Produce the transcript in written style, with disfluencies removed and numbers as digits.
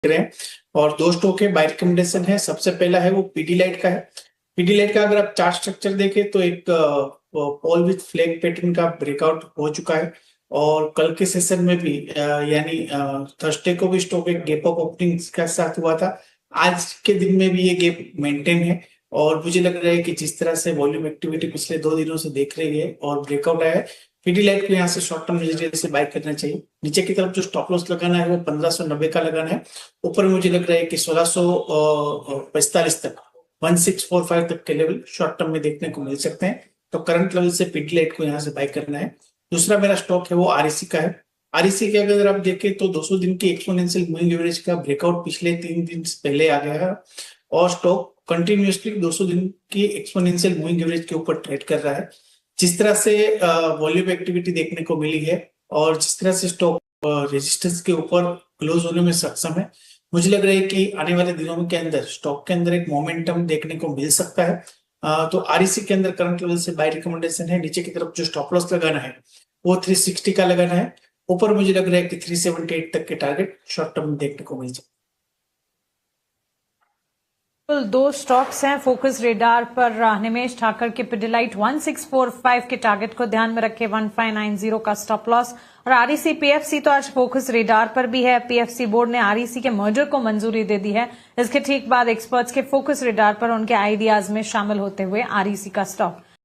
रहे हैं। और दो स्टॉक के बाय रिकमेंडेशन है। सबसे पहला है वो पीडीलाइट का है। पीडीलाइट का अगर आप चार्ट स्ट्रक्चर देखें तो एक पॉल विथ फ्लैग पैटर्न का ब्रेकआउट हो चुका है। और कल के सेशन में भी यानी थर्सडे को भी स्टॉक एक गैप अप ओपनिंग के साथ हुआ था। आज के दिन में भी ये गैप मेंटेन है। और मुझे लग रहा है कि जिस तरह से वॉल्यूम एक्टिविटी पिछले 2 दिनों से देख रही है और ब्रेकआउट आया है, पीडीलाइट को यहाँ से शॉर्ट टर्म नजरिए से बाय करना चाहिए। नीचे की तरफ जो स्टॉप लॉस लगाना है वो 1590 का लगाना है। ऊपर मुझे लग रहा है कि 1645 तक 1645 तक के लेवल शॉर्ट टर्म में देखने को मिल सकते हैं। तो करंट लेवल से पीडीलाइट को यहाँ से बाय करना है। दूसरा मेरा स्टॉक है वो आरईसी का है। आरईसी के अगर आप देखें तो 200 दिन की एक्सपोनेंशियल मूविंग एवरेज का ब्रेकआउट पिछले 3 दिन से पहले आ गया है। और स्टॉक कंटिन्यूअसली 200 दिन की एक्सपोनेंशियल मूविंग एवरेज के ऊपर ट्रेड कर रहा है। जिस तरह से वॉल्यूम एक्टिविटी देखने को मिली है और जिस तरह से स्टॉक रेजिस्टेंस के ऊपर क्लोज होने में सक्षम है, मुझे लग रहा है कि आने वाले दिनों के अंदर स्टॉक के अंदर एक मोमेंटम देखने को मिल सकता है। तो आरईसी के अंदर करंट लेवल से बाय रिकमेंडेशन है। नीचे की तरफ जो स्टॉप लॉस लगाना है वो 360 का लगाना है। ऊपर मुझे लग रहा है कि 378 तक के टारगेट शॉर्ट टर्म में देखने को मिल सकते हैं। दो स्टॉक्स हैं फोकस रेडार पर। निमेश ठाकर के पिडिलाइट 1645 के टारगेट को ध्यान में रखे, 1590 का स्टॉप लॉस। और आरईसी पीएफसी तो आज फोकस रेडार पर भी है। पीएफसी बोर्ड ने आरईसी के मर्जर को मंजूरी दे दी है। इसके ठीक बाद एक्सपर्ट्स के फोकस रेडार पर उनके आइडियाज में शामिल होते हुए आरईसी का स्टॉक